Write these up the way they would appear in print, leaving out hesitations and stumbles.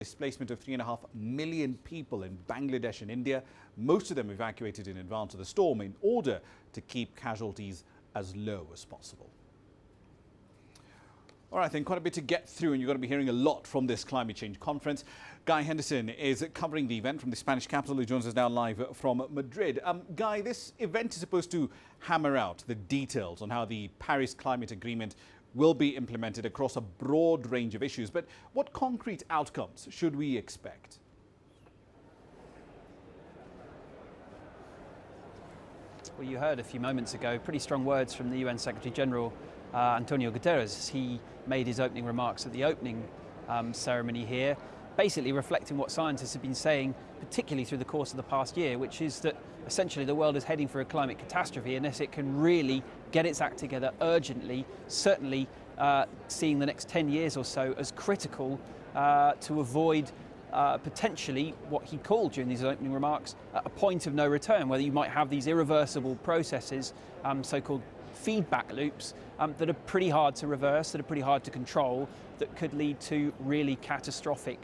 Displacement of 3.5 million people in Bangladesh and India, most of them evacuated in advance of the storm in order to keep casualties as low as possible. All right, then, quite a bit to get through, and you're going to be hearing a lot from this climate change conference. Guy Henderson is covering the event from the Spanish capital. He joins us now live from Madrid. Guy, this event is supposed to hammer out the details on how the Paris Climate Agreement will be implemented across a broad range of issues. But what concrete outcomes should we expect? Well, you heard a few moments ago pretty strong words from the UN Secretary General Antonio Guterres. He made his opening remarks at the opening ceremony here, basically reflecting what scientists have been saying, particularly through the course of the past year, which is that essentially the world is heading for a climate catastrophe unless it can really get its act together urgently, certainly seeing the next 10 years or so as critical to avoid potentially what he called during these opening remarks a point of no return, whether you might have these irreversible processes, so-called feedback loops, that are pretty hard to reverse, that are pretty hard to control, that could lead to really catastrophic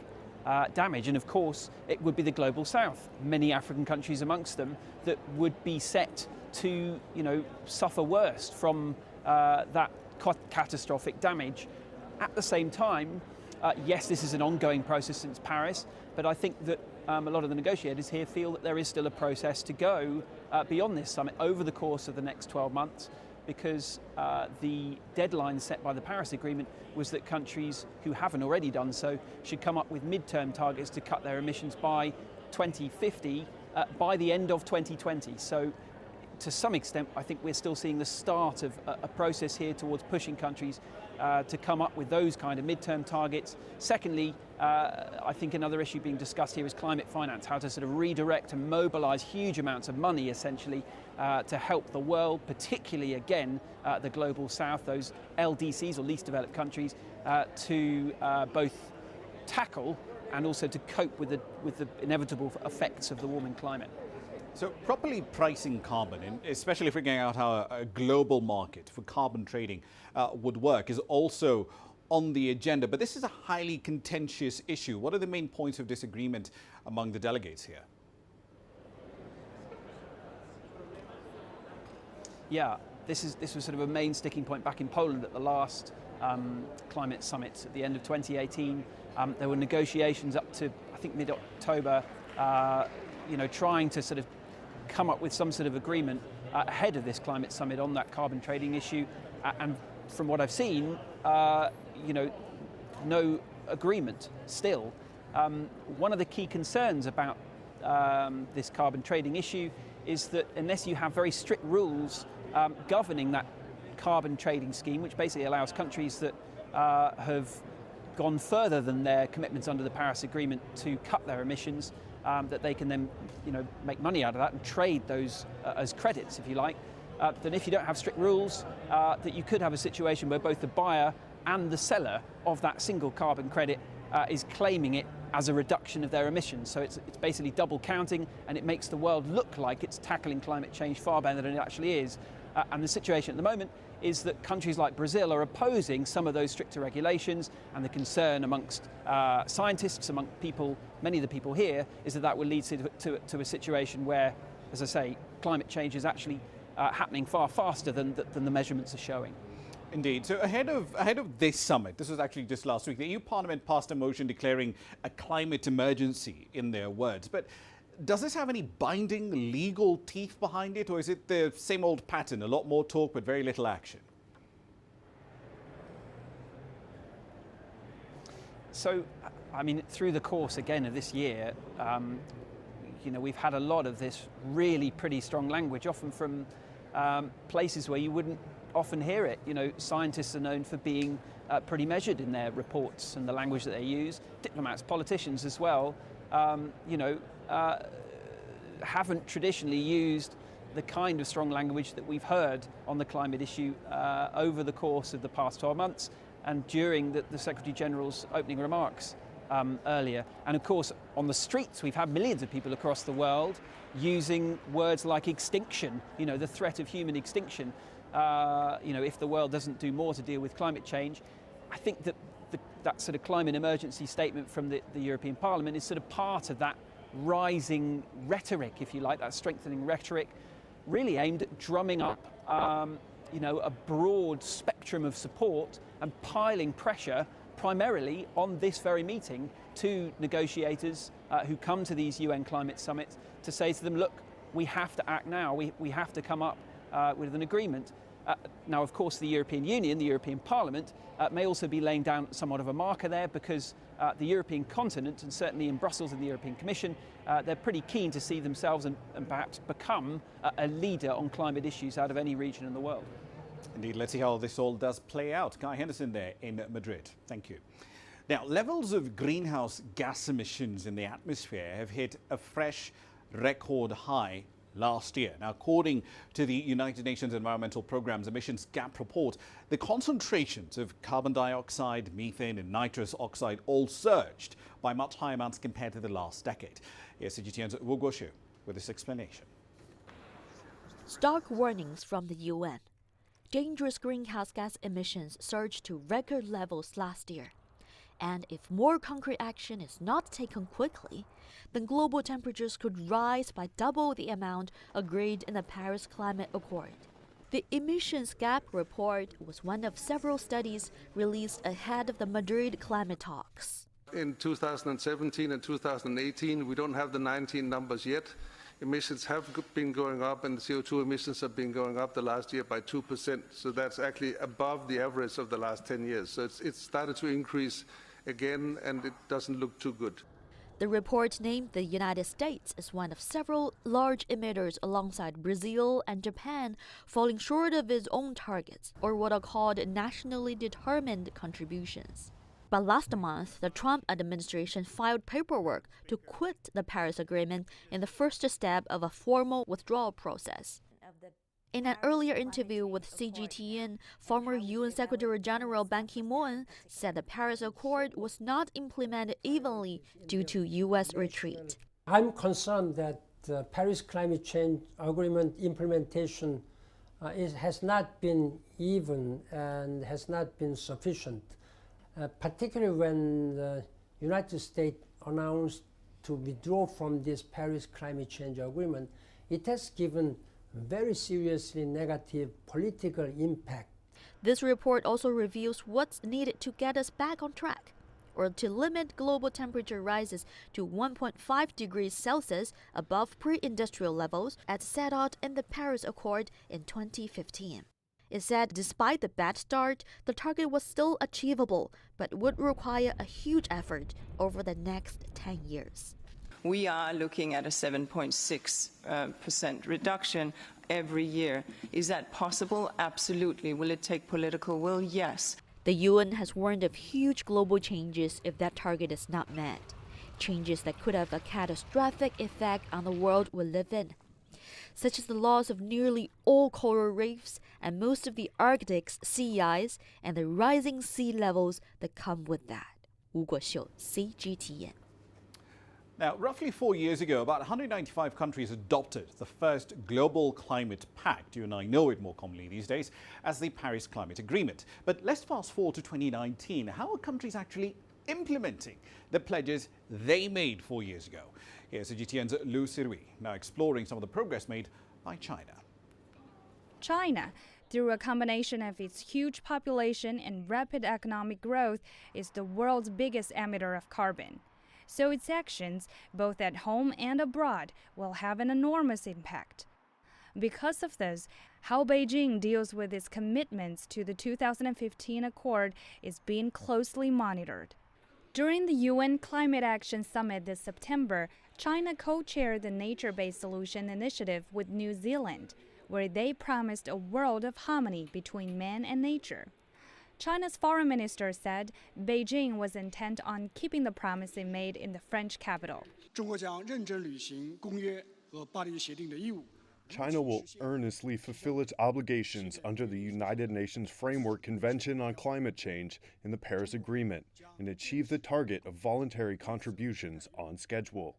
damage. And of course, it would be the global south, many African countries amongst them, that would be set to, suffer worst from that catastrophic damage. At the same time, yes, this is an ongoing process since Paris, but I think that a lot of the negotiators here feel that there is still a process to go beyond this summit over the course of the next 12 months, because the deadline set by the Paris Agreement was that countries who haven't already done so should come up with midterm targets to cut their emissions by 2050 by the end of 2020. So to some extent, I think we're still seeing the start of a process here towards pushing countries to come up with those kind of midterm targets. Secondly, I think another issue being discussed here is climate finance, how to sort of redirect and mobilise huge amounts of money, essentially, to help the world, particularly, again, the global south, those LDCs, or least developed countries, to both tackle and also to cope with the inevitable effects of the warming climate. So properly pricing carbon, and especially figuring out how a global market for carbon trading would work, is also on the agenda. But this is a highly contentious issue. What are the main points of disagreement among the delegates here? Yeah, this was sort of a main sticking point back in Poland at the last climate summit at the end of 2018. There were negotiations up to, I think, mid-October, trying to sort of come up with some sort of agreement ahead of this climate summit on that carbon trading issue. And from what I've seen, no agreement still. One of the key concerns about this carbon trading issue is that unless you have very strict rules governing that carbon trading scheme, which basically allows countries that have gone further than their commitments under the Paris Agreement to cut their emissions, that they can then make money out of that and trade those as credits, if you like, then if you don't have strict rules, that you could have a situation where both the buyer and the seller of that single carbon credit is claiming it as a reduction of their emissions. So it's basically double counting, and it makes the world look like it's tackling climate change far better than it actually is. And the situation at the moment is that countries like Brazil are opposing some of those stricter regulations, and the concern amongst scientists, among people, many of the people here, is that will lead to a situation where, as I say, climate change is actually happening far faster than the measurements are showing. Indeed. So ahead of this summit, this was actually just last week, the EU Parliament passed a motion declaring a climate emergency, in their words. But does this have any binding legal teeth behind it, or is it the same old pattern, a lot more talk but very little action? So, I mean, through the course, again, of this year, we've had a lot of this really pretty strong language, often from places where you wouldn't often hear it. Scientists are known for being pretty measured in their reports and the language that they use. Diplomats, politicians as well, haven't traditionally used the kind of strong language that we've heard on the climate issue over the course of the past 12 months and during the Secretary General's opening remarks earlier. And of course, on the streets, we've had millions of people across the world using words like extinction, the threat of human extinction, if the world doesn't do more to deal with climate change. I think that that sort of climate emergency statement from the European Parliament is sort of part of that rising rhetoric, if you like, that strengthening rhetoric, really aimed at drumming up a broad spectrum of support and piling pressure primarily on this very meeting to negotiators who come to these UN climate summits to say to them, look, we have to act now, we have to come up with an agreement. Now, of course, the European Union, the European Parliament, may also be laying down somewhat of a marker there because the European continent, and certainly in Brussels and the European Commission, they're pretty keen to see themselves and perhaps become a leader on climate issues out of any region in the world. Indeed, let's see how this all does play out. Guy Henderson there in Madrid. Thank you. Now, levels of greenhouse gas emissions in the atmosphere have hit a fresh record high last year. Now, according to the United Nations Environmental Programme's emissions gap report, the concentrations of carbon dioxide, methane and nitrous oxide all surged by much higher amounts compared to the last decade. Here's CGTN's Wu Guoshu with this explanation. Stark warnings from the UN. Dangerous greenhouse gas emissions surged to record levels last year. And if more concrete action is not taken quickly, then global temperatures could rise by double the amount agreed in the Paris Climate Accord. The emissions gap report was one of several studies released ahead of the Madrid climate talks. In 2017 and 2018, we don't have the 19 numbers yet. Emissions have been going up, and the CO2 emissions have been going up the last year by 2%. So that's actually above the average of the last 10 years. So it's started to increase again, and it doesn't look too good. The report named the United States as one of several large emitters alongside Brazil and Japan, falling short of its own targets, or what are called nationally determined contributions. But last month, the Trump administration filed paperwork to quit the Paris Agreement in the first step of a formal withdrawal process. In an earlier interview with CGTN, former UN Secretary-General Ban Ki-moon said the Paris Accord was not implemented evenly due to U.S. retreat. I'm concerned that the Paris Climate Change Agreement implementation has not been even and has not been sufficient. Particularly when the United States announced to withdraw from this Paris Climate Change Agreement, it has given very seriously negative political impact. This report also reveals what's needed to get us back on track, or to limit global temperature rises to 1.5 degrees Celsius above pre-industrial levels as set out in the Paris Accord in 2015. It said despite the bad start, the target was still achievable, but would require a huge effort over the next 10 years. We are looking at a 7.6% reduction every year. Is that possible? Absolutely. Will it take political will? Yes. The UN has warned of huge global changes if that target is not met. Changes that could have a catastrophic effect on the world we live in, such as the loss of nearly all coral reefs and most of the Arctic's sea ice and the rising sea levels that come with that. Wu Guoshu, CGTN. Now, roughly 4 years ago, about 195 countries adopted the first global climate pact. You and I know it more commonly these days as the Paris Climate Agreement. But let's fast forward to 2019. How are countries actually implementing the pledges they made 4 years ago? Here's CGTN's Lu Sirui, now exploring some of the progress made by China. China, through a combination of its huge population and rapid economic growth, is the world's biggest emitter of carbon. So its actions, both at home and abroad, will have an enormous impact. Because of this, how Beijing deals with its commitments to the 2015 Accord is being closely monitored. During the UN Climate Action Summit this September, China co-chaired the Nature-Based Solution Initiative with New Zealand, where they promised a world of harmony between man and nature. China's foreign minister said Beijing was intent on keeping the promise it made in the French capital. China will earnestly fulfill its obligations under the United Nations Framework Convention on Climate Change and the Paris Agreement and achieve the target of voluntary contributions on schedule.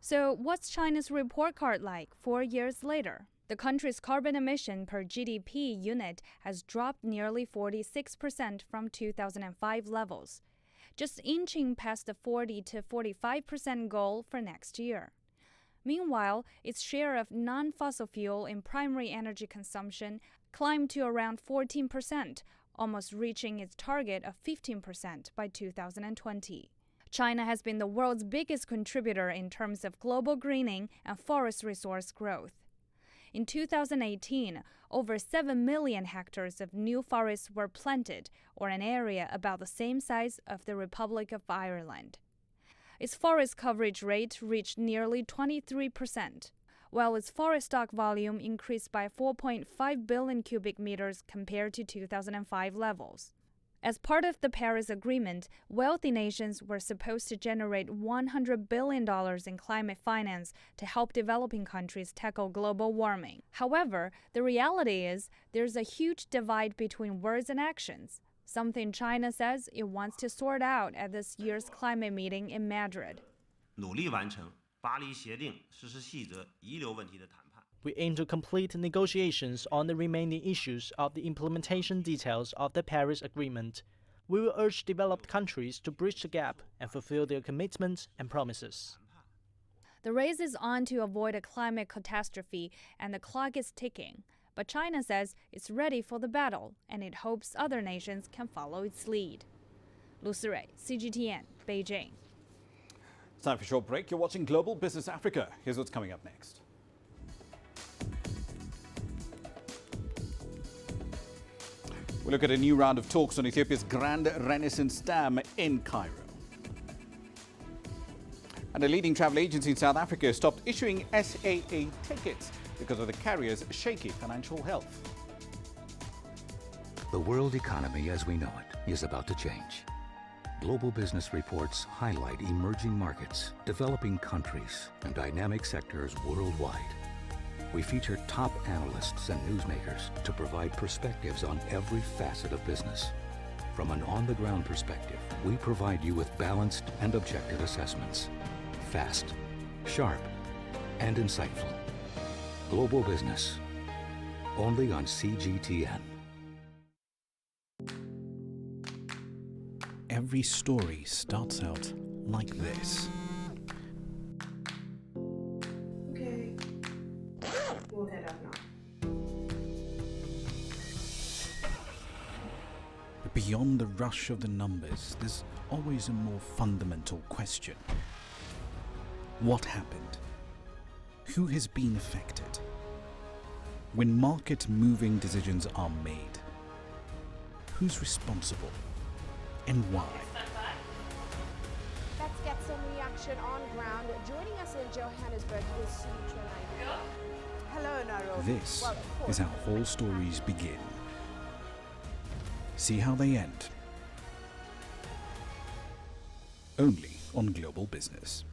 So what's China's report card like 4 years later? The country's carbon emission per GDP unit has dropped nearly 46% from 2005 levels, just inching past the 40 to 45% goal for next year. Meanwhile, its share of non-fossil fuel in primary energy consumption climbed to around 14%, almost reaching its target of 15% by 2020. China has been the world's biggest contributor in terms of global greening and forest resource growth. In 2018, over 7 million hectares of new forests were planted, or an area about the same size of the Republic of Ireland. Its forest coverage rate reached nearly 23%, while its forest stock volume increased by 4.5 billion cubic meters compared to 2005 levels. As part of the Paris Agreement, wealthy nations were supposed to generate $100 billion in climate finance to help developing countries tackle global warming. However, the reality is there's a huge divide between words and actions, something China says it wants to sort out at this year's climate meeting in Madrid. 努力完成巴黎协定实施细则遗留问题的谈判。 We aim to complete negotiations on the remaining issues of the implementation details of the Paris Agreement. We will urge developed countries to bridge the gap and fulfill their commitments and promises. The race is on to avoid a climate catastrophe, and the clock is ticking. But China says it's ready for the battle, and it hopes other nations can follow its lead. Lu Sirui, CGTN, Beijing. It's time for a short break. You're watching Global Business Africa. Here's what's coming up next. We'll look at a new round of talks on Ethiopia's Grand Renaissance Dam in Cairo. And a leading travel agency in South Africa stopped issuing SAA tickets because of the carrier's shaky financial health. The world economy as we know it is about to change. Global business reports highlight emerging markets, developing countries, and dynamic sectors worldwide. We feature top analysts and newsmakers to provide perspectives on every facet of business. From an on-the-ground perspective, we provide you with balanced and objective assessments. Fast, sharp, and insightful. Global Business, only on CGTN. Every story starts out like this. Okay, we'll head up now. But beyond the rush of the numbers, there's always a more fundamental question. What happened? Who has been affected? When market-moving decisions are made, who's responsible and why? Let's get some reaction on ground. Joining us in Johannesburg is Sutra Nairobi. Hello, Nairobi. This is how all stories begin. See how they end. Only on Global Business.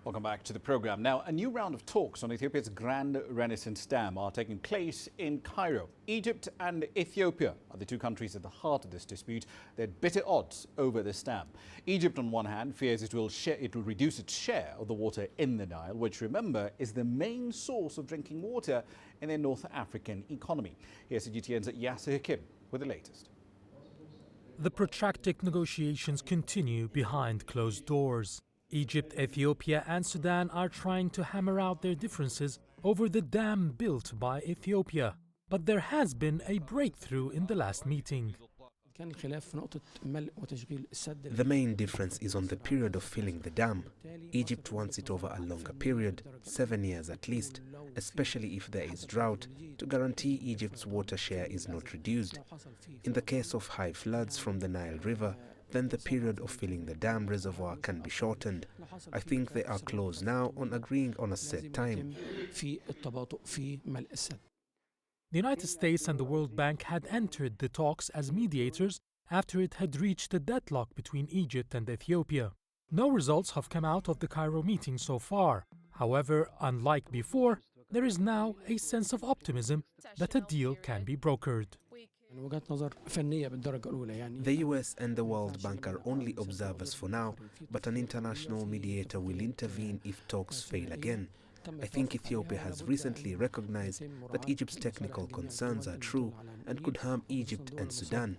Welcome back to the program. Now, a new round of talks on Ethiopia's Grand Renaissance Dam are taking place in Cairo. Egypt and Ethiopia are the two countries at the heart of this dispute. They're at bitter odds over this dam. Egypt, on one hand, fears it will reduce its share of the water in the Nile, which, remember, is the main source of drinking water in their North African economy. Here's CGTN's Yasser Hakim with the latest. The protracted negotiations continue behind closed doors. Egypt, Ethiopia and Sudan are trying to hammer out their differences over the dam built by Ethiopia. But there has been a breakthrough in the last meeting. The main difference is on the period of filling the dam. Egypt wants it over a longer period, 7 years at least, especially if there is drought, to guarantee Egypt's water share is not reduced. In the case of high floods from the Nile River, then the period of filling the dam reservoir can be shortened. I think they are close now on agreeing on a set time. The United States and the World Bank had entered the talks as mediators after it had reached a deadlock between Egypt and Ethiopia. No results have come out of the Cairo meeting so far. However, unlike before, there is now a sense of optimism that a deal can be brokered. The US and the World Bank are only observers for now, but an international mediator will intervene if talks fail again. I think Ethiopia has recently recognized that Egypt's technical concerns are true and could harm Egypt and Sudan.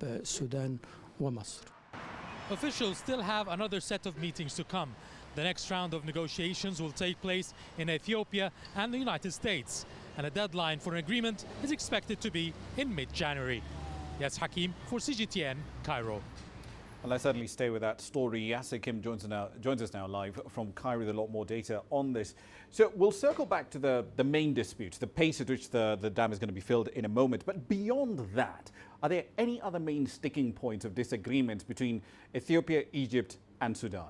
Officials still have another set of meetings to come. The next round of negotiations will take place in Ethiopia and the United States, and a deadline for an agreement is expected to be in mid-January. Yes, Hakim for CGTN, Cairo. Well, let's certainly stay with that story. Yasser Kim joins us now live from Cairo with a lot more data on this. So we'll circle back to the main dispute, the pace at which the dam is going to be filled in a moment. But beyond that, are there any other main sticking points of disagreement between Ethiopia, Egypt and Sudan?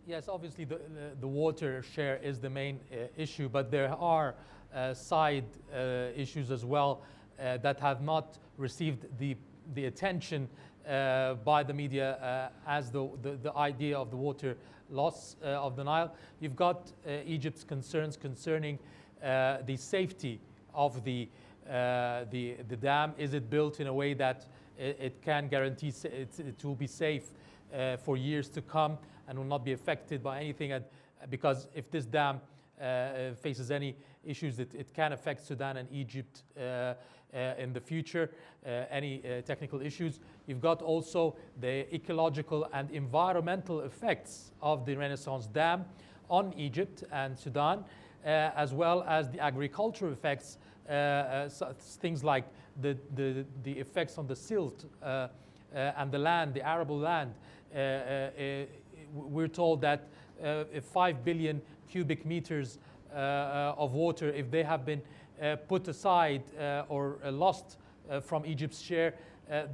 Yes, obviously the water share is the main issue, but there are side issues as well that have not received the attention by the media as the idea of the water loss of the Nile. You've got Egypt's concerns concerning the safety of the dam. Is it built in a way that it can guarantee it will be safe for years to come and will not be affected by anything? And because if this dam faces any issues, it can affect Sudan and Egypt in the future, any technical issues. You've got also the ecological and environmental effects of the Renaissance Dam on Egypt and Sudan, as well as the agricultural effects, things like the effects on the silt and the land, the arable land. We're told that 5 billion cubic meters of water, if they have been put aside or lost from Egypt's share,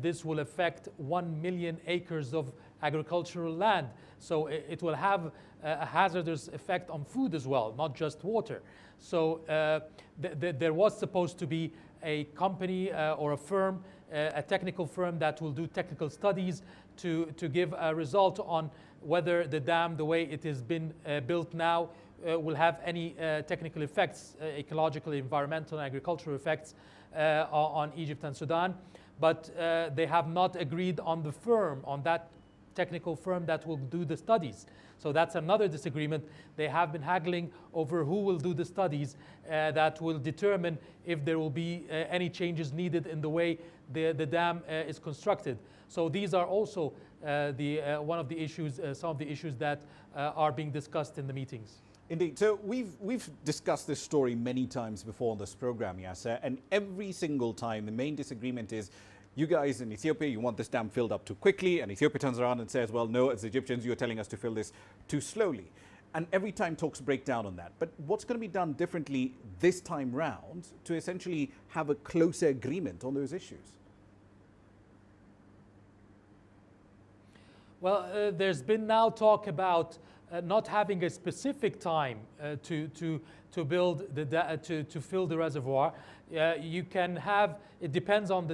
this will affect 1 million acres of agricultural land. So it will have a hazardous effect on food as well, not just water. So there was supposed to be a company or a firm, a technical firm that will do technical studies to give a result on whether the dam, the way it has been built now, will have any technical effects, ecological, environmental, and agricultural effects on Egypt and Sudan. But they have not agreed on the firm, on that technical firm that will do the studies. So that's another disagreement. They have been haggling over who will do the studies that will determine if there will be any changes needed in the way the dam is constructed. So these are also one of the issues, some of the issues that are being discussed in the meetings. Indeed. So we've discussed this story many times before on this program, Yasser, and every single time the main disagreement is you guys in Ethiopia, you want this dam filled up too quickly, and Ethiopia turns around and says, well, no, as Egyptians, you're telling us to fill this too slowly. And every time talks break down on that. But what's going to be done differently this time round to essentially have a closer agreement on those issues? Well, there's been now talk about not having a specific time to build to fill the reservoir. You can have, it depends on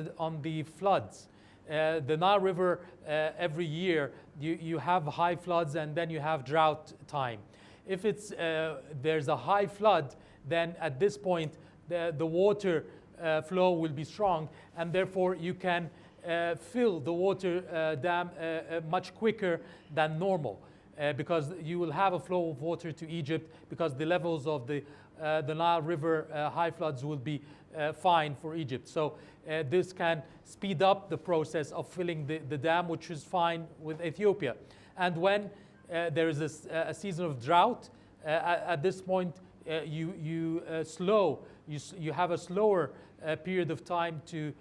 the floods. The Nile River, every year you have high floods and then you have drought time. If it's there's a high flood, then at this point the water flow will be strong, and therefore you can fill the water dam much quicker than normal. Because you will have a flow of water to Egypt, because the levels of the Nile River high floods will be fine for Egypt. So this can speed up the process of filling the dam, which is fine with Ethiopia. And when there is a season of drought, at this point you have a slower period of time to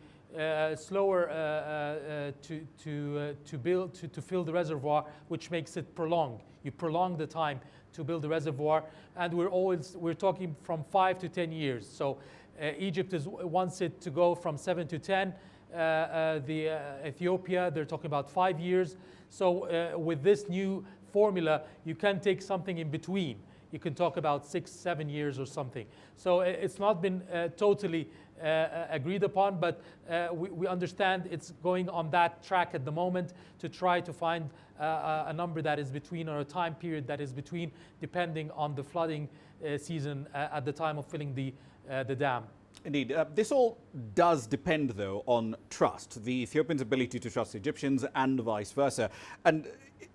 fill the reservoir, which makes it prolonged. You prolong the time to build the reservoir, and we're talking from 5 to 10 years. So Egypt wants it to go from 7 to 10. Ethiopia, they're talking about 5 years. So with this new formula, you can take something in between. You can talk about 6, 7 years or something. So it's not been totally agreed upon, but we understand it's going on that track at the moment to try to find a number that is between, or a time period that is between, depending on the flooding season at the time of filling the dam. Indeed. This all does depend, though, on trust, the Ethiopians' ability to trust Egyptians and vice versa. And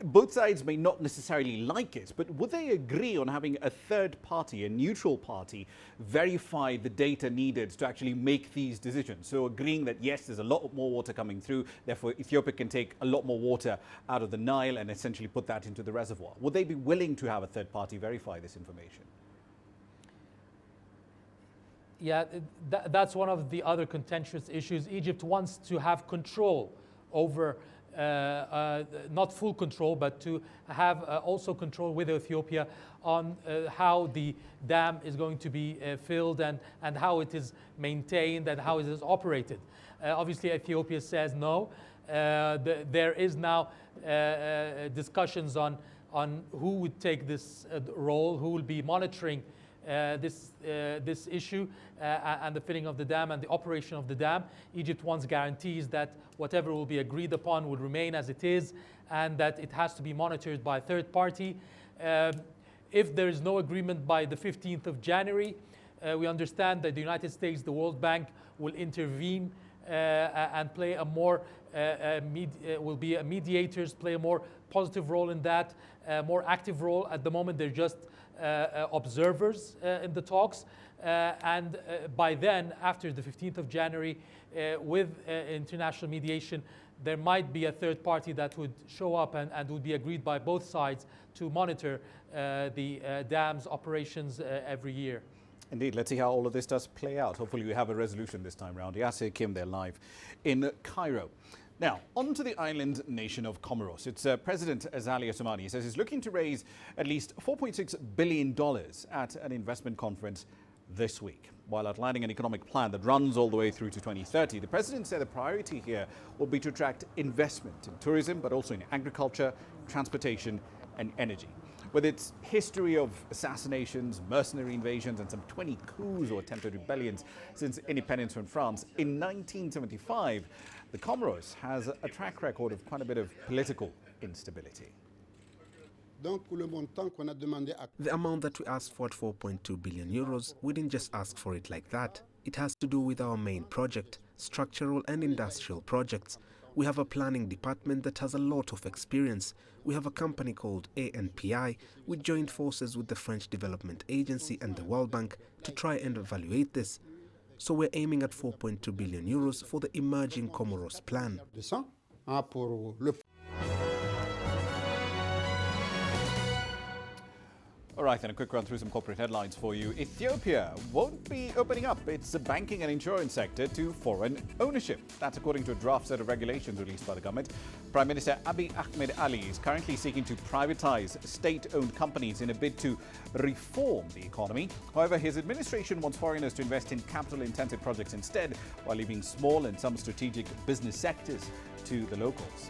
both sides may not necessarily like it, but would they agree on having a third party, a neutral party, verify the data needed to actually make these decisions? So agreeing that, yes, there's a lot more water coming through, therefore Ethiopia can take a lot more water out of the Nile and essentially put that into the reservoir. Would they be willing to have a third party verify this information? Yeah, that's one of the other contentious issues. Egypt wants to have control over, not full control, but to have also control with Ethiopia on how the dam is going to be filled and how it is maintained and how it is operated. Obviously, Ethiopia says no. There is now discussions on who would take this role, who will be monitoring this issue and the filling of the dam and the operation of the dam. Egypt wants guarantees that whatever will be agreed upon will remain as it is and that it has to be monitored by a third party. If there is no agreement by the 15th of January, we understand that the United States, the World Bank will intervene and play a more, will be mediators, play a more positive role in that, more active role. At the moment, they're just observers in the talks, and by then, after the 15th of January, with international mediation, there might be a third party that would show up and would be agreed by both sides to monitor the dam's operations every year. Indeed, let's see how all of this does play out. Hopefully we have a resolution this time round. Yasser Kim there live in Cairo. Now, on to the island nation of Comoros. Its President Azali Assoumani says he's looking to raise at least $4.6 billion at an investment conference this week. While outlining an economic plan that runs all the way through to 2030, the President said the priority here will be to attract investment in tourism, but also in agriculture, transportation and energy. With its history of assassinations, mercenary invasions and some 20 coups or attempted rebellions since independence from France, in 1975, the Comoros has a track record of quite a bit of political instability. The amount that we asked for at 4.2 billion euros, we didn't just ask for it like that. It has to do with our main project, structural and industrial projects. We have a planning department that has a lot of experience. We have a company called ANPI. We joined forces with the French Development Agency and the World Bank to try and evaluate this. So we're aiming at 4.2 billion euros for the emerging Comoros plan. All right, then a quick run through some corporate headlines for you. Ethiopia won't be opening up its banking and insurance sector to foreign ownership. That's according to a draft set of regulations released by the government. Prime Minister Abiy Ahmed Ali is currently seeking to privatize state-owned companies in a bid to reform the economy. However, his administration wants foreigners to invest in capital-intensive projects instead, while leaving small and some strategic business sectors to the locals.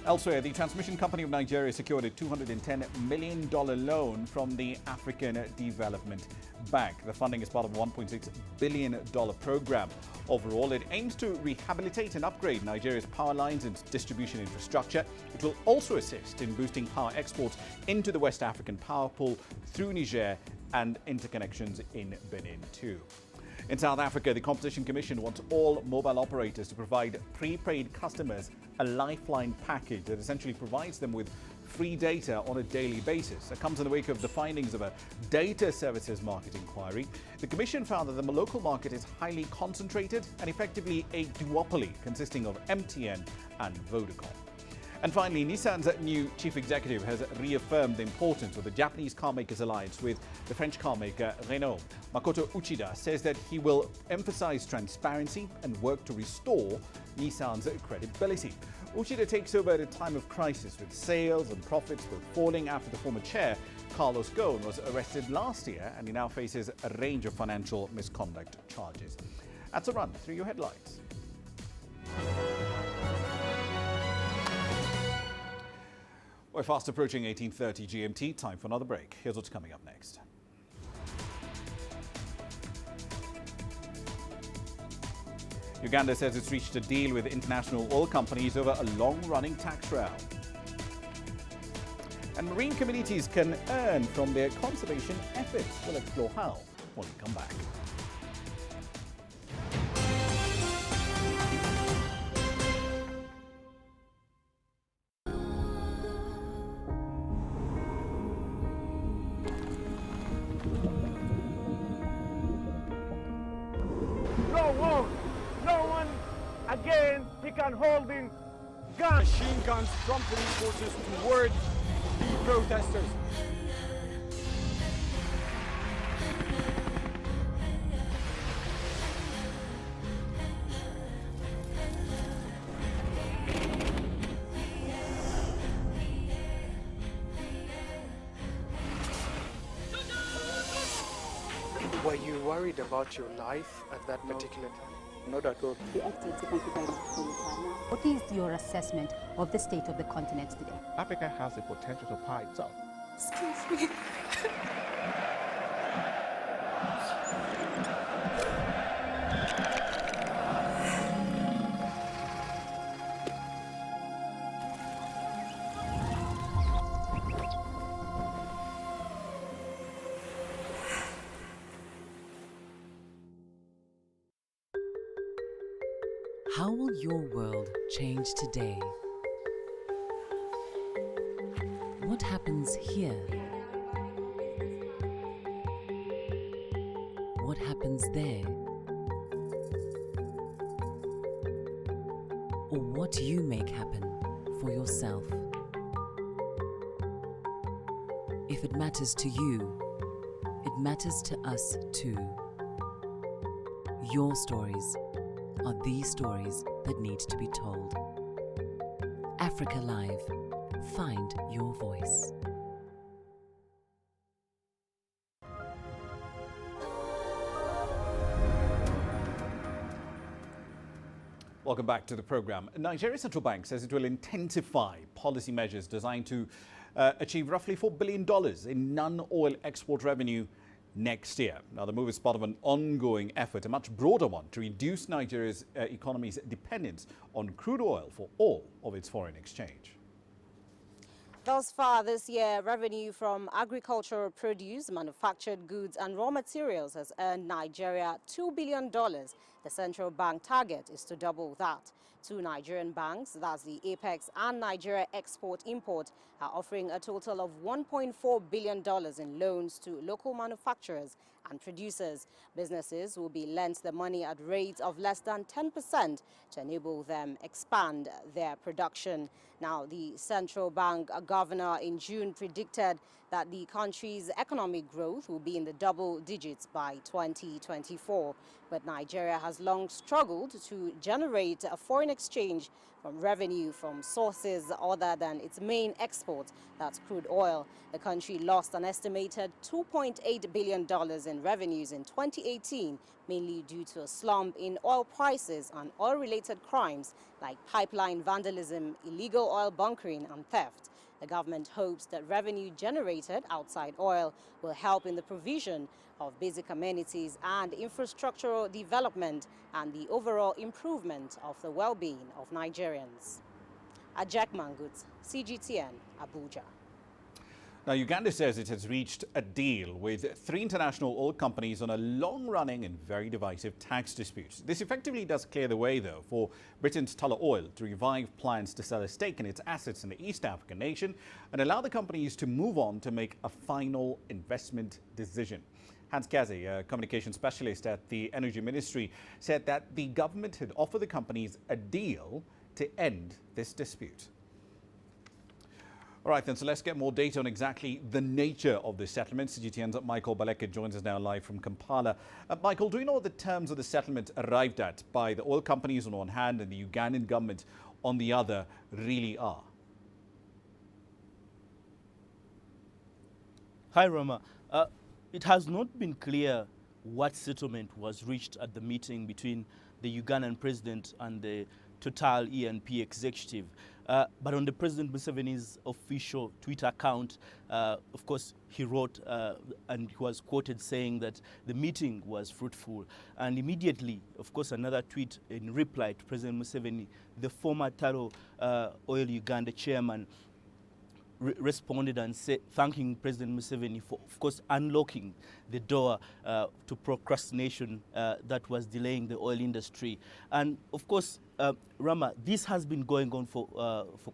Elsewhere, the transmission company of Nigeria secured a $210 million loan from the African Development Bank. The funding is part of a $1.6 billion program. Overall, it aims to rehabilitate and upgrade Nigeria's power lines and distribution infrastructure. It will also assist in boosting power exports into the West African power pool through Niger and interconnections in Benin too. In South Africa, the Competition Commission wants all mobile operators to provide prepaid customers a lifeline package that essentially provides them with free data on a daily basis. It comes in the wake of the findings of a data services market inquiry. The Commission found that the local market is highly concentrated and effectively a duopoly consisting of MTN and Vodacom. And finally, Nissan's new chief executive has reaffirmed the importance of the Japanese carmakers alliance with the French carmaker Renault. Makoto Uchida says that he will emphasize transparency and work to restore Nissan's credibility. Uchida takes over at a time of crisis, with sales and profits both falling after the former chair, Carlos Ghosn, was arrested last year, and he now faces a range of financial misconduct charges. That's a run through your headlines. We're fast approaching 18:30 GMT. Time for another break. Here's what's coming up next. Uganda says it's reached a deal with international oil companies over a long-running tax row. And marine communities can earn from their conservation efforts. We'll explore how when we come back. no war. No one again began holding guns. Machine guns from police forces toward the protesters. Were you worried about your life at that particular time? Not at all. What is your assessment of the state of the continent today? Africa has the potential to power itself. Excuse me. How will your world change today? What happens here? What happens there? Or what you make happen for yourself? If it matters to you, it matters to us too. Your stories are these stories that need to be told. Africa Live. Find your voice. Welcome back to the program. Nigeria's central bank says it will intensify policy measures designed to achieve roughly $4 billion in non-oil export revenue next year. Now, the move is part of an ongoing effort, a much broader one, to reduce Nigeria's economy's dependence on crude oil for all of its foreign exchange. Thus far this year, revenue from agricultural produce, manufactured goods and raw materials has earned Nigeria $2 billion. The central bank target is to double that. Two Nigerian banks, that's the Apex and Nigeria Export-Import, are offering a total of $1.4 billion in loans to local manufacturers and producers. Businesses will be lent the money at rates of less than 10% to enable them expand their production. Now, the central bank governor in June predicted that the country's economic growth will be in the double digits by 2024. But Nigeria has long struggled to generate a foreign exchange from revenue from sources other than its main export, that's crude oil. The country lost an estimated $2.8 billion in revenues in 2018, mainly due to a slump in oil prices and oil-related crimes like pipeline vandalism, illegal oil bunkering and theft. The government hopes that revenue generated outside oil will help in the provision of basic amenities and infrastructural development and the overall improvement of the well-being of Nigerians. Ajak Mangut, CGTN, Abuja. Now, Uganda says it has reached a deal with 3 international oil companies on a long-running and very divisive tax dispute. This effectively does clear the way, though, for Britain's Tullow Oil to revive plans to sell a stake in its assets in the East African nation and allow the companies to move on to make a final investment decision. Hans Kazi, a communication specialist at the Energy Ministry, said that the government had offered the companies a deal to end this dispute. All right, then, so let's get more data on exactly the nature of this settlement. CGTN's Michael Baleke joins us now live from Kampala. Michael, do you know what the terms of the settlement arrived at by the oil companies on one hand and the Ugandan government on the other really are? Hi, Ramah. It has not been clear what settlement was reached at the meeting between the Ugandan president and the Total E&P executive. But on the President Museveni's official Twitter account, of course, he wrote and he was quoted saying that the meeting was fruitful. And immediately, of course, another tweet in reply to President Museveni, the former Tullow Oil Uganda chairman, responded and said, thanking President Museveni for, of course, unlocking the door to procrastination that was delaying the oil industry. And of course, Rama, this has been going on for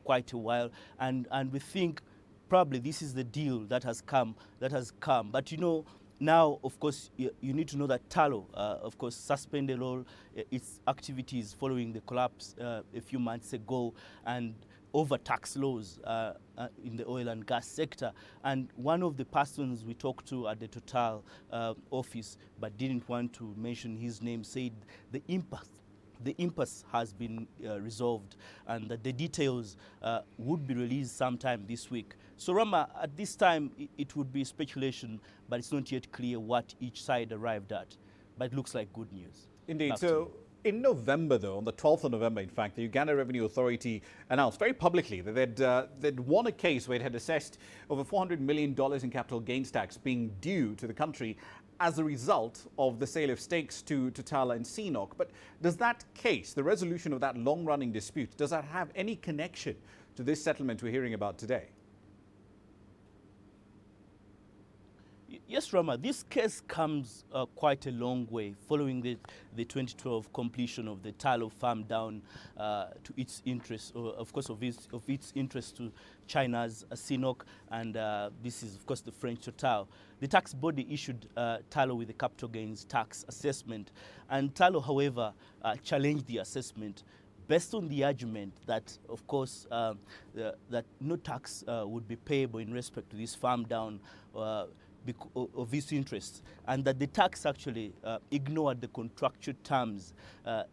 quite a while, and we think probably this is the deal that has come. But you know, now, of course, you need to know that Tullow, of course, suspended all its activities following the collapse a few months ago, and overtax laws in the oil and gas sector. And one of the persons we talked to at the Total office, but didn't want to mention his name, said the impasse has been resolved, and that the details would be released sometime this week. So Ramah, at this time, it would be speculation, but it's not yet clear what each side arrived at. But it looks like good news. Indeed. So in November, though, on the 12th of November, in fact, the Uganda Revenue Authority announced very publicly that they'd won a case where it had assessed over $400 million in capital gains tax being due to the country as a result of the sale of stakes to Total and CNOOC. But does that case, the resolution of that long-running dispute, does that have any connection to this settlement we're hearing about today? Yes, Ramah, this case comes quite a long way following the 2012 completion of the Tullow farm down to its interest, of course, of its interest to China's CNOOC, and this is, of course, the French Total. The tax body issued Tullow with a capital gains tax assessment, and Tullow, however, challenged the assessment based on the argument that, of course, that no tax would be payable in respect to this farm down of his interests, and that the tax actually ignored the contractual terms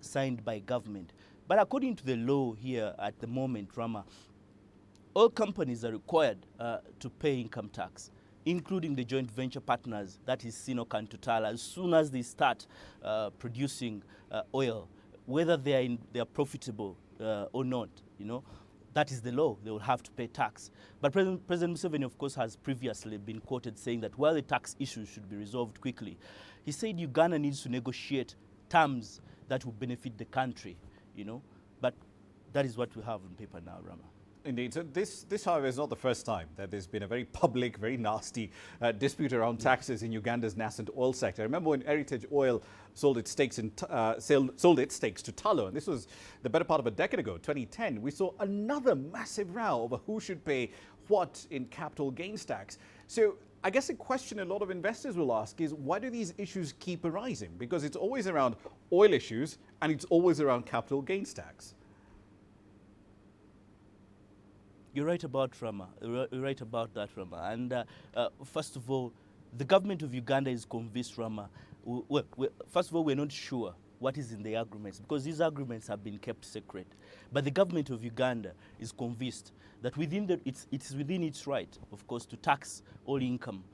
signed by government. But according to the law here at the moment, Ramah, all companies are required to pay income tax, including the joint venture partners, that is CNOOC and Total, as soon as they start producing oil, whether they are profitable or not, you know. That is the law. They will have to pay tax. But President Museveni, of course, has previously been quoted saying that while the tax issue should be resolved quickly, he said Uganda needs to negotiate terms that will benefit the country, you know. But that is what we have on paper now, Ramah. Indeed. So this, however, is not the first time that there's been a very public, very nasty dispute around taxes in Uganda's nascent oil sector. I remember when Heritage Oil sold its stakes to Tullow, and this was the better part of a decade ago, 2010. We saw another massive row over who should pay what in capital gains tax. So I guess a question a lot of investors will ask is, why do these issues keep arising? Because it's always around oil issues and it's always around capital gains tax. You're right about Ramah. You're right about that, Ramah. And first of all, the government of Uganda is convinced, Ramah. First of all, we're not sure what is in the agreements, because these agreements have been kept secret. But the government of Uganda is convinced that it's within its right, of course, to tax all income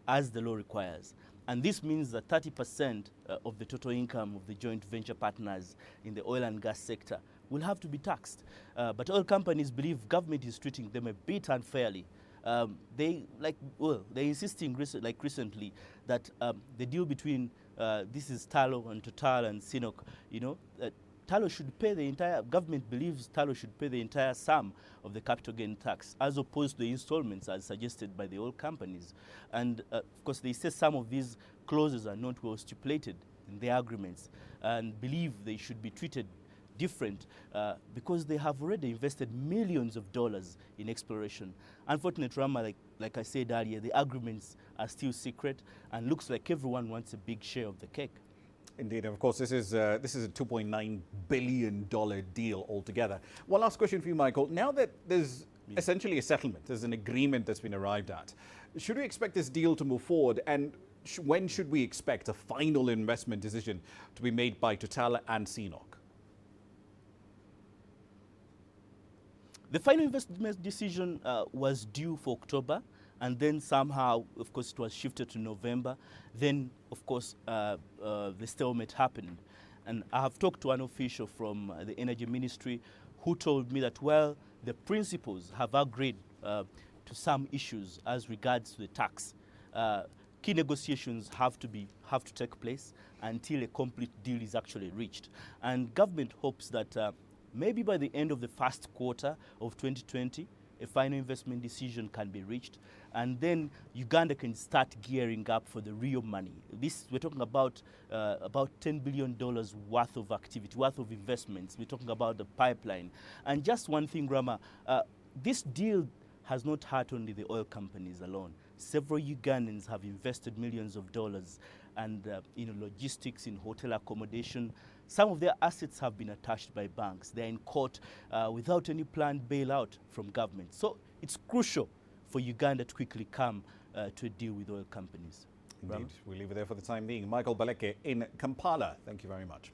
as the law requires. And this means that 30% of the total income of the joint venture partners in the oil and gas sector will have to be taxed. But oil companies believe government is treating them a bit unfairly. They're insisting recently that the deal between this is Tullow and Total and CNOOC, you know, Tullow should pay the entire, government believes Tullow should pay the entire sum of the capital gain tax, as opposed to the installments as suggested by the oil companies. And of course, they say some of these clauses are not well stipulated in the agreements, and believe they should be treated different because they have already invested millions of dollars in exploration. Unfortunately, Ramah, like I said earlier, the agreements are still secret, and looks like everyone wants a big share of the cake. Indeed, of course, this is a $2.9 billion deal altogether. One last question for you, Michael. Now that there's essentially a settlement, there's an agreement that's been arrived at, should we expect this deal to move forward? And when should we expect a final investment decision to be made by Total and CNOOC? The final investment decision was due for October, and then somehow, of course, it was shifted to November. Then, of course, the stalemate happened. And I have talked to an official from the Energy Ministry who told me that, well, the principals have agreed to some issues as regards to the tax. Key negotiations have to take place until a complete deal is actually reached. And government hopes that maybe by the end of the first quarter of 2020, a final investment decision can be reached, and then Uganda can start gearing up for the real money. We're talking about $10 billion worth of activity, worth of investments. We're talking about the pipeline. And just one thing, Ramah, this deal has not hurt only the oil companies alone. Several Ugandans have invested millions of dollars and in logistics, in hotel accommodation. Some of their assets have been attached by banks. They're in court without any planned bailout from government. So it's crucial for Uganda to quickly come to a deal with oil companies. Indeed. We'll leave it there for the time being. Michael Baleke in Kampala. Thank you very much.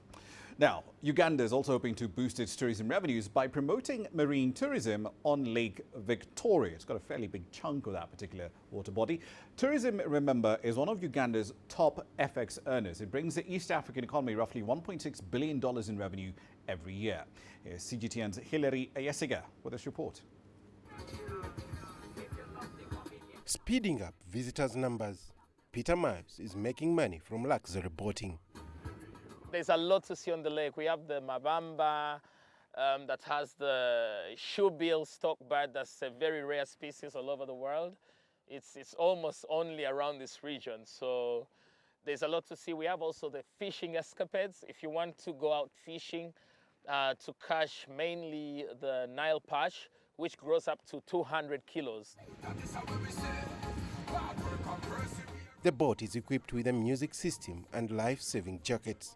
Now, Uganda is also hoping to boost its tourism revenues by promoting marine tourism on Lake Victoria. It's got a fairly big chunk of that particular water body. Tourism, remember, is one of Uganda's top FX earners. It brings the East African economy roughly $1.6 billion in revenue every year. Here's CGTN's Hilary Ayesiga with this report. Speeding up visitors' numbers, Peter Miles is making money from luxury boating. There's a lot to see on the lake. We have the mabamba that has the shoebill stockbird. That's a very rare species all over the world. It's almost only around this region. So there's a lot to see. We have also the fishing escapades. If you want to go out fishing to catch mainly the Nile perch, which grows up to 200 kilos. The boat is equipped with a music system and life-saving jackets.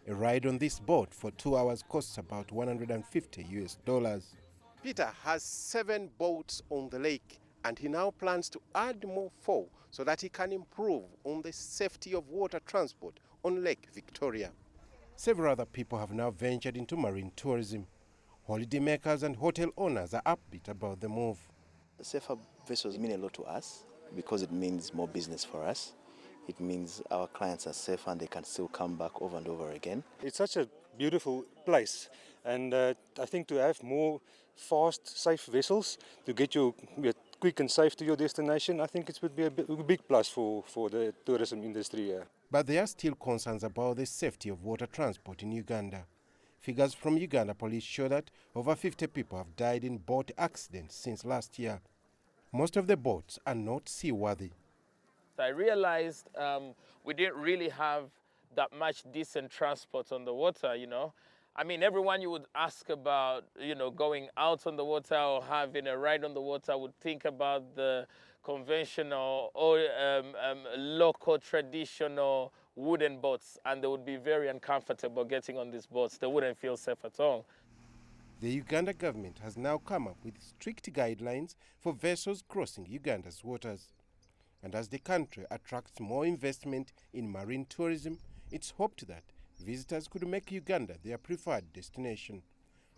A ride on this boat for 2 hours costs about $150. Peter has 7 boats on the lake, and he now plans to add more 4 so that he can improve on the safety of water transport on Lake Victoria. Several other people have now ventured into marine tourism. Holidaymakers and hotel owners are upbeat about the move. Safer vessels mean a lot to us because it means more business for us. It means our clients are safe and they can still come back over and over again. It's such a beautiful place, and I think to have more fast, safe vessels to get you quick and safe to your destination, I think it would be a big plus for the tourism industry here. But there are still concerns about the safety of water transport in Uganda. Figures from Uganda police show that over 50 people have died in boat accidents since last year. Most of the boats are not seaworthy. I realized we didn't really have that much decent transport on the water, you know. I mean, everyone you would ask about, you know, going out on the water or having a ride on the water would think about the conventional or local traditional wooden boats, and they would be very uncomfortable getting on these boats. They wouldn't feel safe at all. The Uganda government has now come up with strict guidelines for vessels crossing Uganda's waters. And as the country attracts more investment in marine tourism, it's hoped that visitors could make Uganda their preferred destination.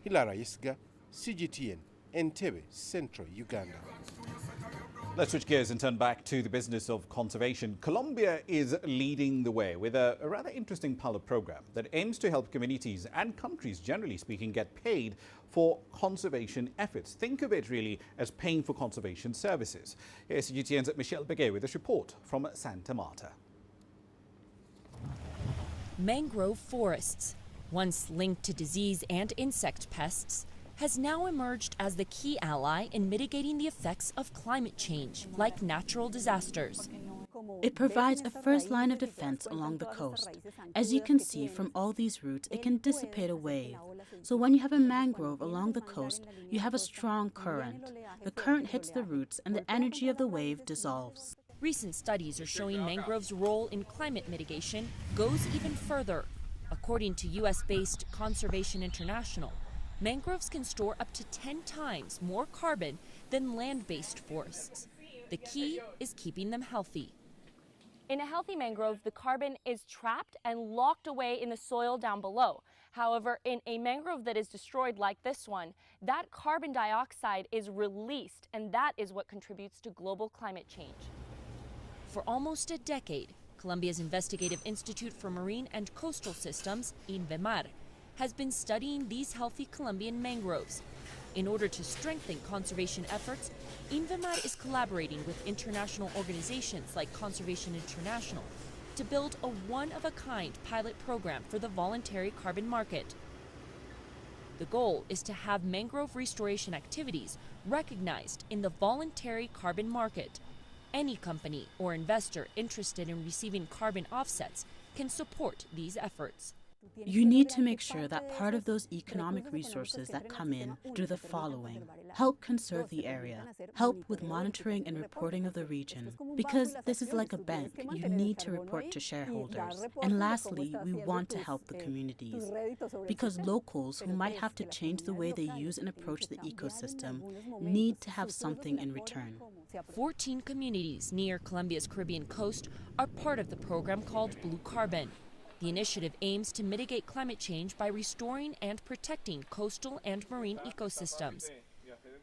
Hilara Yisga, CGTN, Entebbe, Central Uganda. Let's switch gears and turn back to the business of conservation. Colombia is leading the way with a rather interesting pilot program that aims to help communities and countries, generally speaking, get paid for conservation efforts. Think of it really as paying for conservation services. Here's CGTN's Michelle Begay with this report from Santa Marta. Mangrove forests, once linked to disease and insect pests, has now emerged as the key ally in mitigating the effects of climate change, like natural disasters. It provides a first line of defense along the coast. As you can see from all these roots, it can dissipate a wave. So when you have a mangrove along the coast, you have a strong current. The current hits the roots and the energy of the wave dissolves. Recent studies are showing mangroves' role in climate mitigation goes even further. According to US-based Conservation International, mangroves can store up to 10 times more carbon than land-based forests. The key is keeping them healthy. In a healthy mangrove, the carbon is trapped and locked away in the soil down below. However, in a mangrove that is destroyed like this one, that carbon dioxide is released, and that is what contributes to global climate change. For almost a decade, Colombia's Investigative Institute for Marine and Coastal Systems, INVEMAR, has been studying these healthy Colombian mangroves. In order to strengthen conservation efforts, INVEMAR is collaborating with international organizations like Conservation International to build a one-of-a-kind pilot program for the voluntary carbon market. The goal is to have mangrove restoration activities recognized in the voluntary carbon market. Any company or investor interested in receiving carbon offsets can support these efforts. You need to make sure that part of those economic resources that come in do the following: help conserve the area, help with monitoring and reporting of the region, because this is like a bank, you need to report to shareholders. And lastly, we want to help the communities, because locals who might have to change the way they use and approach the ecosystem need to have something in return. 14 communities near Colombia's Caribbean coast are part of the program called Blue Carbon. The initiative aims to mitigate climate change by restoring and protecting coastal and marine ecosystems.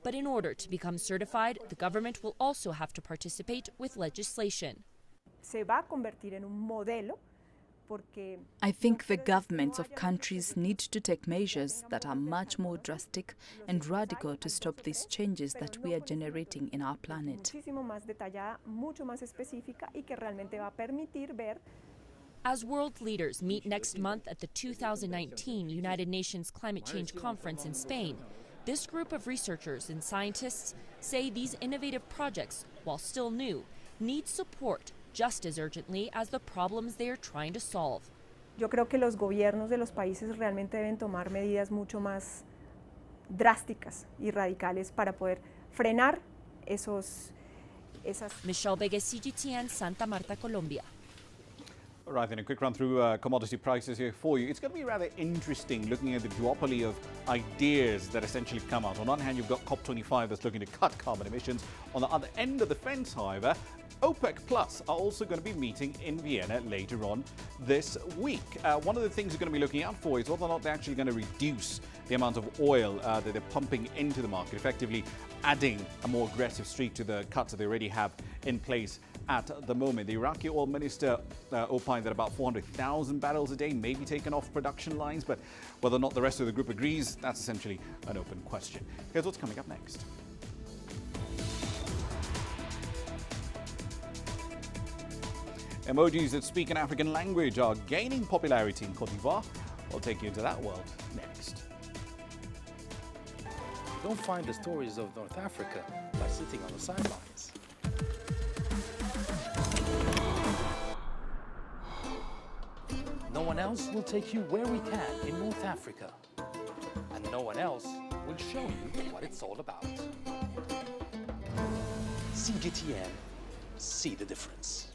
But in order to become certified, the government will also have to participate with legislation. I think the governments of countries need to take measures that are much more drastic and radical to stop these changes that we are generating in our planet. As world leaders meet next month at the 2019 United Nations Climate Change Conference in Spain, this group of researchers and scientists say these innovative projects, while still new, need support just as urgently as the problems they are trying to solve. Yo creo que los gobiernos de los países realmente deben tomar medidas mucho más drásticas y radicales para poder frenar esas. Michelle Begues, CGTN, Santa Marta, Colombia. All right, then a quick run through commodity prices here for you. It's going to be rather interesting looking at the duopoly of ideas that essentially come out. On one hand, you've got COP25 that's looking to cut carbon emissions. On the other end of the fence, however, OPEC Plus are also going to be meeting in Vienna later on this week. One of the things we're going to be looking out for is whether or not they're actually going to reduce the amount of oil that they're pumping into the market, effectively adding a more aggressive streak to the cuts that they already have in place at the moment. The Iraqi oil minister opined that about 400,000 barrels a day may be taken off production lines, but whether or not the rest of the group agrees, that's essentially an open question. Here's what's coming up next. Emojis that speak an African language are gaining popularity in Cote d'Ivoire. We'll take you into that world next. You don't find the stories of North Africa by sitting on the sidelines. No one else will take you where we can in North Africa. And no one else will show you what it's all about. CGTN, see the difference.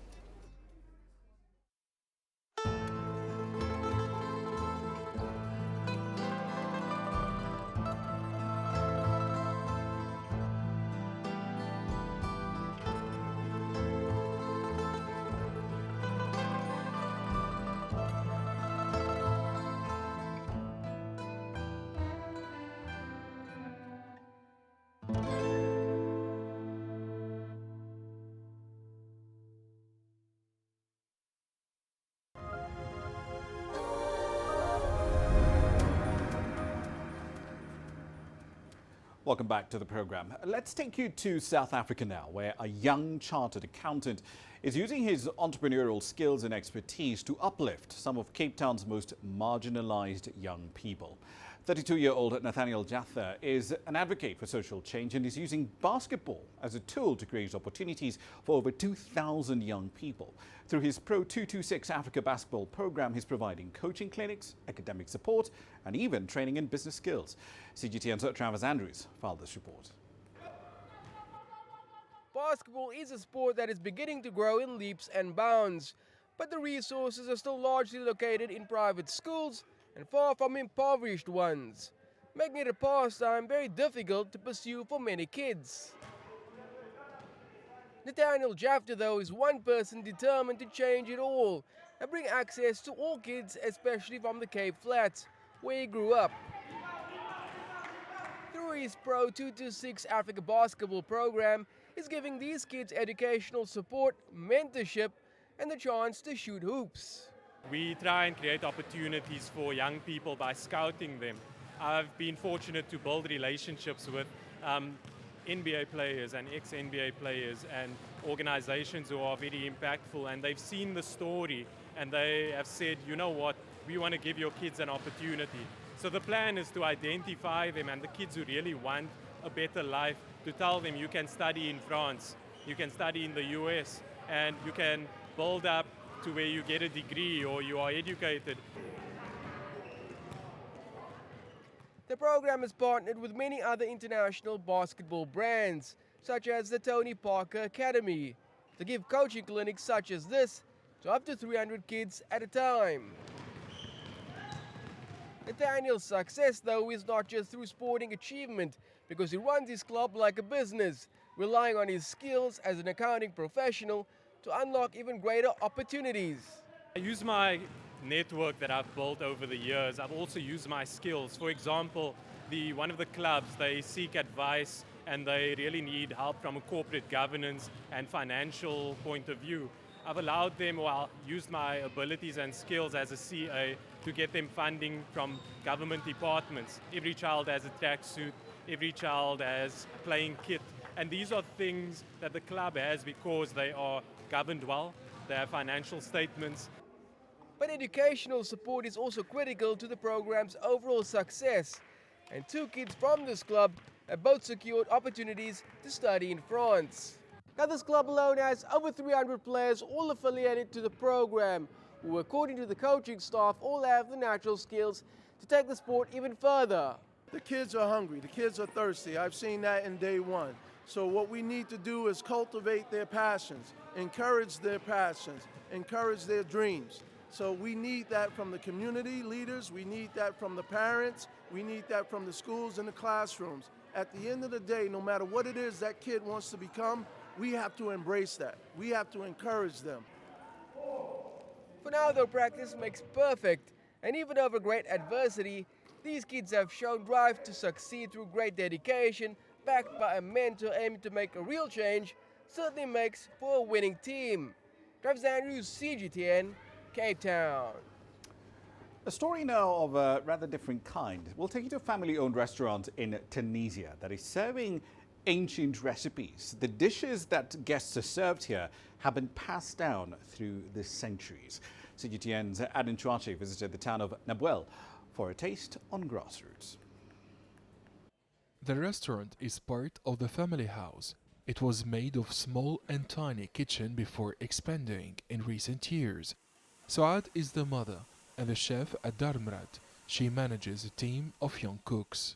Welcome back to the program. Let's take you to South Africa now, where a young chartered accountant is using his entrepreneurial skills and expertise to uplift some of Cape Town's most marginalized young people. 32-year-old Nathaniel Jatha is an advocate for social change and is using basketball as a tool to create opportunities for over 2,000 young people. Through his Pro 226 Africa basketball program, he's providing coaching clinics, academic support, and even training in business skills. CGTN's Travis Andrews filed this report. Basketball is a sport that is beginning to grow in leaps and bounds, but the resources are still largely located in private schools and far from impoverished ones, making it a pastime very difficult to pursue for many kids. Nathaniel Jafta, though, is one person determined to change it all and bring access to all kids, especially from the Cape Flats, where he grew up. Through his Pro 226 Africa basketball program, he's giving these kids educational support, mentorship, and the chance to shoot hoops. We try and create opportunities for young people by scouting them. I've been fortunate to build relationships with NBA players and ex-NBA players and organizations who are very impactful, and they've seen the story and they have said, you know what, we want to give your kids an opportunity. So the plan is to identify them and the kids who really want a better life, to tell them you can study in France, you can study in the US, and you can build up to where you get a degree or you are educated. The program has partnered with many other international basketball brands, such as the Tony Parker Academy, to give coaching clinics such as this to up to 300 kids at a time. Nathaniel's success, though, is not just through sporting achievement, because he runs his club like a business, relying on his skills as an accounting professional to unlock even greater opportunities. I use my network that I've built over the years. I've also used my skills. For example, one of the clubs, they seek advice and they really need help from a corporate governance and financial point of view. I've allowed them, or used my abilities and skills as a CA to get them funding from government departments. Every child has a tracksuit, every child has a playing kit, and these are things that the club has because they are governed well, they have financial statements. But educational support is also critical to the program's overall success, and 2 kids from this club have both secured opportunities to study in France. Now, this club alone has over 300 players, all affiliated to the program, who, according to the coaching staff, all have the natural skills to take the sport even further. The kids are hungry, the kids are thirsty. I've seen that in day one. So what we need to do is cultivate their passions, encourage their passions, encourage their dreams. So we need that from the community leaders, we need that from the parents, we need that from the schools and the classrooms. At the end of the day, no matter what it is that kid wants to become, we have to embrace that. We have to encourage them. For now, though, practice makes perfect, and even over great adversity, these kids have shown drive to succeed through great dedication, backed by a mentor aiming to make a real change. Certainly makes for a winning team. Travis Andrews, CGTN, Cape Town. A story now of a rather different kind. We'll take you to a family-owned restaurant in Tunisia that is serving ancient recipes. The dishes that guests are served here have been passed down through the centuries. CGTN's Aden Chouache visited the town of Nile for a taste on grassroots. The restaurant is part of the family house. It was made of small and tiny kitchen before expanding in recent years. Saad is the mother and the chef at Darmrat. She manages a team of young cooks.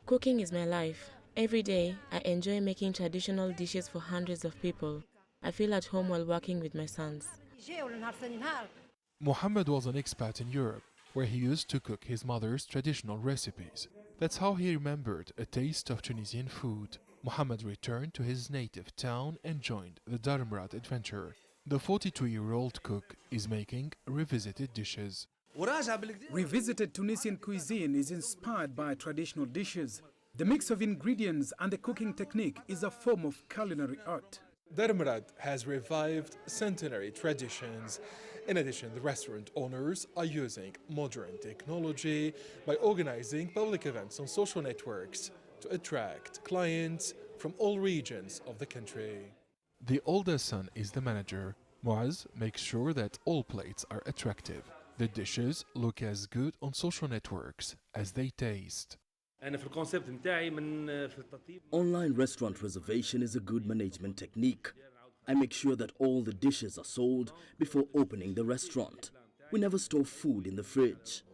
Cooking is my life. Every day, I enjoy making traditional dishes for hundreds of people. I feel at home while working with my sons. Mohammed was an expat in Europe, where he used to cook his mother's traditional recipes. That's how he remembered a taste of Tunisian food. Mohammed returned to his native town and joined the Darmrat adventure. The 42-year-old cook is making revisited dishes. Revisited Tunisian cuisine is inspired by traditional dishes. The mix of ingredients and the cooking technique is a form of culinary art. Darmrat has revived centenary traditions. In addition, the restaurant owners are using modern technology by organizing public events on social networks to attract clients from all regions of the country. The older son is the manager. Muaz makes sure that all plates are attractive. The dishes look as good on social networks as they taste. Online restaurant reservation is a good management technique. I make sure that all the dishes are sold before opening the restaurant. We never store food in the fridge.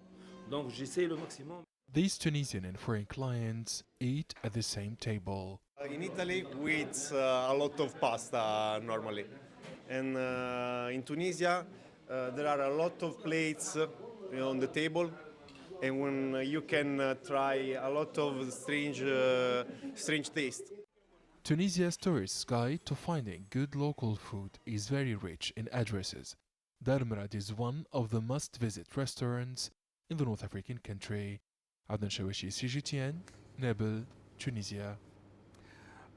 These Tunisian and foreign clients eat at the same table. In Italy, we eat a lot of pasta normally. And in Tunisia, there are a lot of plates on the table. And when you can try a lot of strange taste. Tunisia's tourist guide to finding good local food is very rich in addresses. Darmrat is one of the must-visit restaurants in the North African country. Aden Chouache, CGTN, Nile, Tunisia.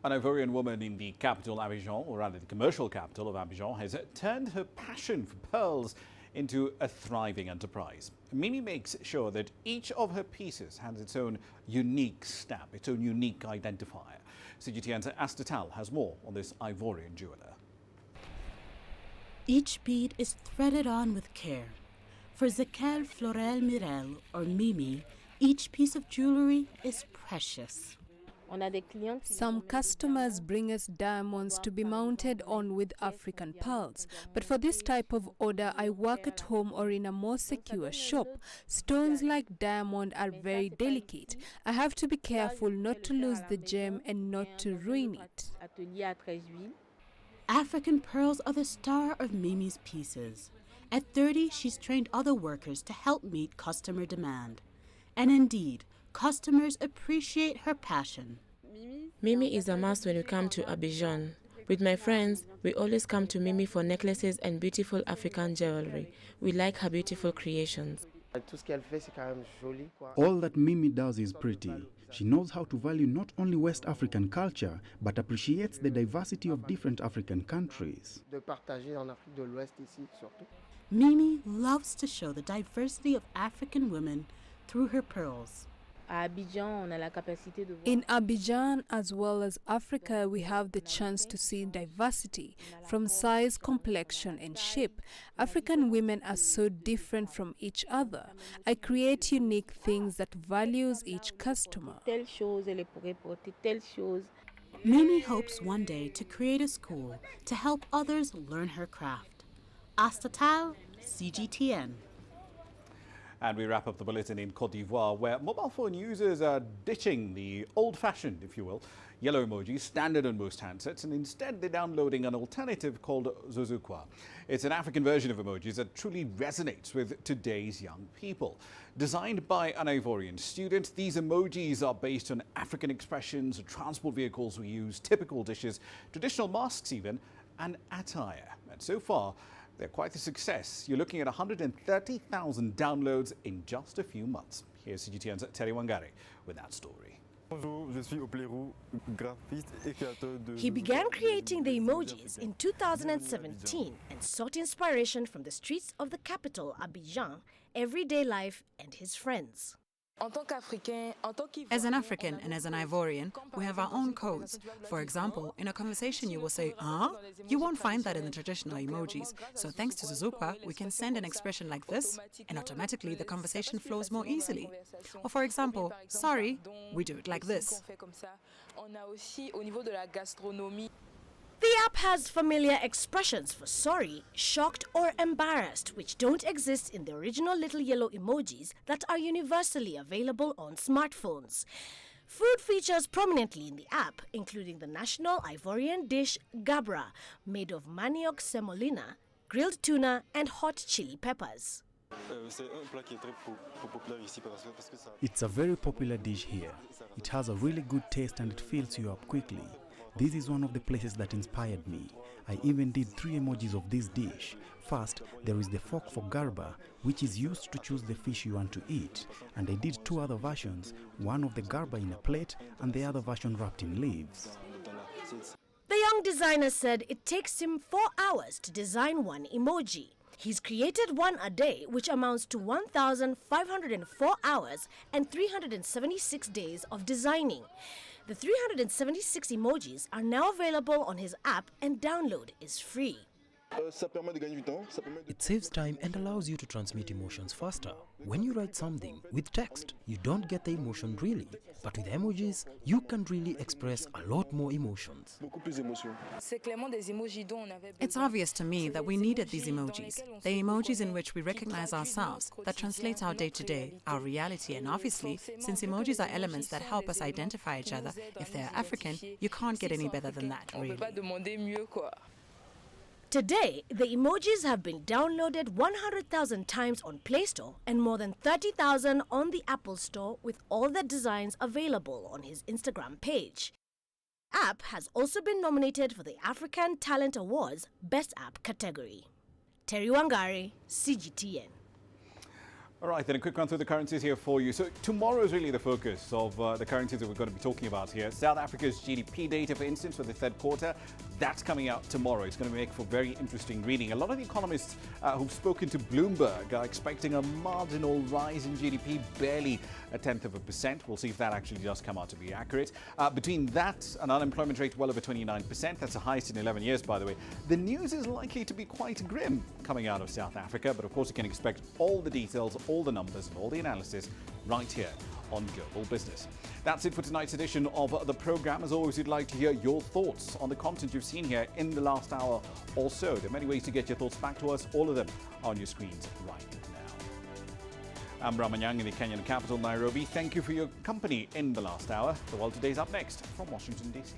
An Ivorian woman in the capital Abidjan, or rather the commercial capital of Abidjan, has turned her passion for pearls into a thriving enterprise. Mimi makes sure that each of her pieces has its own unique stamp, its own unique identifier. CGTN's Astatal has more on this Ivorian jeweler. Each bead is threaded on with care. For Zekel Florel Mirel, or Mimi, each piece of jewelry is precious. Some customers bring us diamonds to be mounted on with African pearls, but for this type of order I work at home or in a more secure shop. Stones like diamond are very delicate. I have to be careful not to lose the gem and not to ruin it. African pearls are the star of Mimi's pieces. At 30, she's trained other workers to help meet customer demand. And indeed, customers appreciate her passion. Mimi is a must when we come to Abidjan. With my friends, we always come to Mimi for necklaces and beautiful African jewelry. We like her beautiful creations. All that Mimi does is pretty. She knows how to value not only West African culture, but appreciates the diversity of different African countries. Mimi loves to show the diversity of African women through her pearls. In Abidjan as well as Africa, we have the chance to see diversity from size, complexion and shape. African women are so different from each other. I create unique things that values each customer. Mimi hopes one day to create a school to help others learn her craft. Astatal, CGTN. And we wrap up the bulletin in Côte d'Ivoire, where mobile phone users are ditching the old-fashioned, if you will, yellow emoji standard on most handsets, and instead they're downloading an alternative called Zuzukwa. It's an African version of emojis that truly resonates with today's young people. Designed by an Ivorian student, these emojis are based on African expressions, transport vehicles we use, typical dishes, traditional masks even, and attire. And so far, they're quite a success. You're looking at 130,000 downloads in just a few months. Here's CGTN's Terry Wangari with that story. He began creating the emojis in 2017 and sought inspiration from the streets of the capital, Abidjan, everyday life and his friends. As an African and as an Ivorian, we have our own codes. For example, in a conversation you will say, "Huh?" You won't find that in the traditional emojis. So thanks to Zuzukwa, we can send an expression like this, and automatically the conversation flows more easily. Or for example, "Sorry," we do it like this. The app has familiar expressions for sorry, shocked or embarrassed, which don't exist in the original little yellow emojis that are universally available on smartphones. Food features prominently in the app, including the national Ivorian dish gabra, made of manioc semolina, grilled tuna and hot chili peppers. It's a very popular dish here. It has a really good taste and it fills you up quickly. This is one of the places that inspired me. I even did 3 emojis of this dish. First, there is the fork for garba, which is used to choose the fish you want to eat. And I did 2 other versions, one of the garba in a plate and the other version wrapped in leaves. The young designer said it takes him 4 hours to design one emoji. He's created one a day, which amounts to 1,504 hours and 376 days of designing. The 376 emojis are now available on his app and download is free. It saves time and allows you to transmit emotions faster. When you write something with text, you don't get the emotion really. But with emojis, you can really express a lot more emotions. It's obvious to me that we needed these emojis. The emojis in which we recognize ourselves, that translates our day-to-day, our reality, and obviously, since emojis are elements that help us identify each other, if they're African, you can't get any better than that, really. Today, the emojis have been downloaded 100,000 times on Play Store and more than 30,000 on the Apple Store, with all the designs available on his Instagram page. App has also been nominated for the African Talent Awards Best App category. Terry Wangari, CGTN. All right, then a quick run through the currencies here for you. So tomorrow is really the focus of the currencies that we're going to be talking about here. South Africa's GDP data, for instance, for the third quarter, that's coming out tomorrow. It's going to make for very interesting reading. A lot of the economists who've spoken to Bloomberg are expecting a marginal rise in GDP, barely 0.1%. We'll see if that actually does come out to be accurate. Between that, an unemployment rate well over 29%. That's the highest in 11 years, by the way. The news is likely to be quite grim coming out of South Africa, but of course you can expect all the details, all the numbers and all the analysis right here on Global Business. That's it for tonight's edition of the program. As always, we'd like to hear your thoughts on the content you've seen here in the last hour or so. There are many ways to get your thoughts back to us, all of them on your screens right now. I'm Ramah Nyang'with in the Kenyan capital, Nairobi. Thank you for your company in the last hour. The World Today's up next from Washington, D.C.